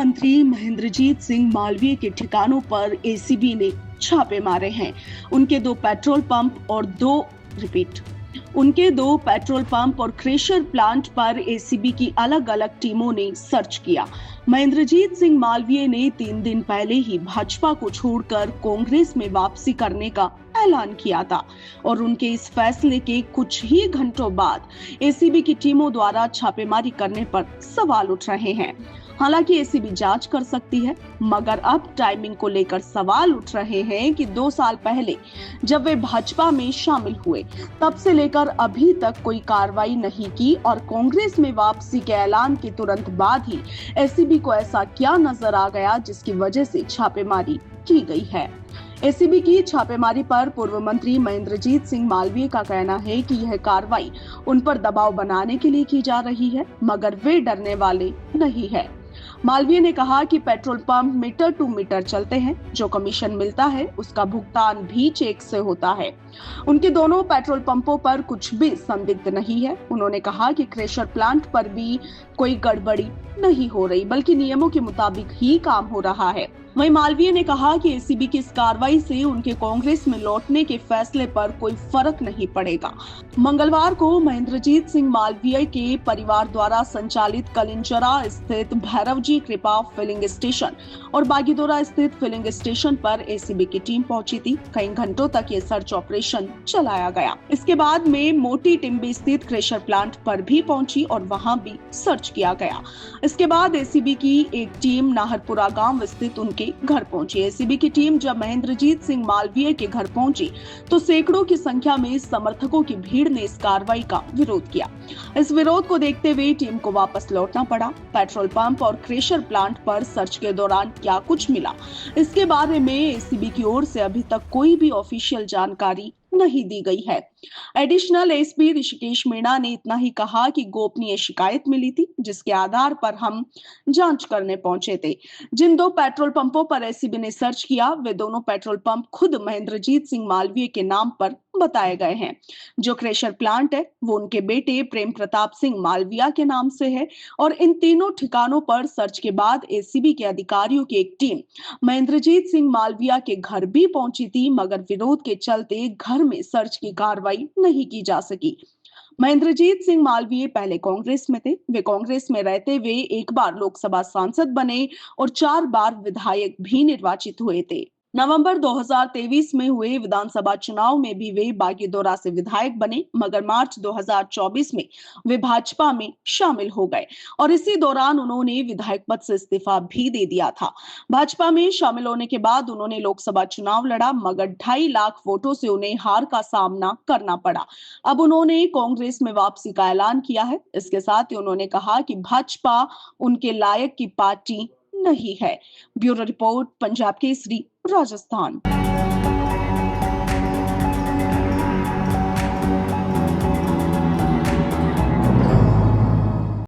मंत्री महेंद्रजीत सिंह मालवीय के ठिकानों पर एसीबी ने छापे मारे हैं। उनके दो पेट्रोल पंप और क्रेशर प्लांट पर एसीबी की अलग अलग टीमों ने सर्च किया। महेंद्रजीत सिंह मालवीय ने 3 दिन पहले ही भाजपा को छोड़कर कांग्रेस में वापसी करने का ऐलान किया था और उनके इस फैसले के कुछ ही घंटों बाद एसीबी की टीमों द्वारा छापेमारी करने पर सवाल उठ रहे हैं। हालांकि एसीबी जांच कर सकती है, मगर अब टाइमिंग को लेकर सवाल उठ रहे हैं कि 2 साल पहले जब वे भाजपा में शामिल हुए तब से लेकर अभी तक कोई कार्रवाई नहीं की और कांग्रेस में वापसी के ऐलान के तुरंत बाद ही एसीबी को ऐसा क्या नजर आ गया जिसकी वजह से छापेमारी की गई है। एसीबी की छापेमारी पर पूर्व मंत्री महेंद्रजीत सिंह मालवीय का कहना है कि यह कार्रवाई उन पर दबाव बनाने के लिए की जा रही है, मगर वे डरने वाले नहीं है। मालवीय ने कहा कि petrol pump meter to meter चलते हैं, जो कमीशन मिलता है उसका भुगतान भी चेक से होता है। उनके दोनों पेट्रोल पंपों पर कुछ भी संदिग्ध नहीं है। उन्होंने कहा कि क्रेशर प्लांट पर भी कोई गड़बड़ी नहीं हो रही, बल्कि नियमों के मुताबिक ही काम हो रहा है। वहीं मालवीय ने कहा कि एसीबी की इस कार्रवाई से उनके कांग्रेस में लौटने के फैसले पर कोई फर्क नहीं पड़ेगा। मंगलवार को महेंद्रजीत सिंह मालवीय के परिवार द्वारा संचालित कलिंजरा स्थित भैरवजी कृपा फिलिंग स्टेशन और बागीदोरा स्थित फिलिंग स्टेशन पर एसीबी की टीम पहुंची थी। कई घंटों तक ये सर्च ऑपरेशन चलाया गया। इसके बाद में मोटी टिम्बी स्थित क्रेशर प्लांट पर भी पहुंची और वहां भी सर्च किया गया। इसके बाद एसीबी की एक टीम नाहरपुरा गांव स्थित उनके घर पहुंची। एसीबी की टीम जब महेंद्रजीत सिंह मालवीय के घर पहुंची तो सैकड़ों की संख्या में समर्थकों की भीड़ ने इस कार्रवाई का विरोध किया। इस विरोध को देखते हुए टीम को वापस लौटना पड़ा। पेट्रोल पंप और क्रेशर प्लांट पर सर्च के दौरान क्या कुछ मिला, इसके बारे में एसीबी की ओर से अभी तक कोई भी ऑफिशियल जानकारी नहीं दी गई है। एडिशनल एसपी ऋषिकेश मीणा ने इतना ही कहा कि गोपनीय शिकायत मिली थी, जिसके आधार पर हम जांच करने पहुंचे थे। जिन 2 पेट्रोल पंपों पर एसीबी ने सर्च किया, वे दोनों पेट्रोल पंप खुद महेंद्रजीत सिंह मालवीय के नाम पर बताए गए हैं। जो क्रेशर प्लांट है वो उनके बेटे प्रेम प्रताप सिंह मालवीय के नाम से है और इन तीनों ठिकानों पर सर्च के बाद एसीबी के अधिकारियों की एक टीम महेंद्रजीत सिंह मालवीय के घर भी पहुंची थी, मगर विरोध के चलते घर में सर्च की कार्रवाई नहीं की जा सकी। महेंद्रजीत सिंह मालवीय पहले कांग्रेस में थे। वे कांग्रेस में रहते हुए एक बार लोकसभा सांसद बने और 4 बार विधायक भी निर्वाचित हुए थे। नवंबर 2023 में हुए विधानसभा चुनाव में भी वे बागीदोरा से विधायक बने, मगर मार्च 2024 में वे भाजपा में शामिल हो गए और इसी दौरान उन्होंने विधायक पद से इस्तीफा भी दे दिया था। भाजपा में शामिल होने के बाद उन्होंने लोकसभा चुनाव लड़ा, मगर 2.5 लाख वोटों से उन्हें हार का सामना करना पड़ा। अब उन्होंने कांग्रेस में वापसी का ऐलान किया है। इसके साथ ही उन्होंने कहा कि भाजपा उनके लायक की पार्टी नहीं है। Bureau report, Punjab Kesari, Rajasthan.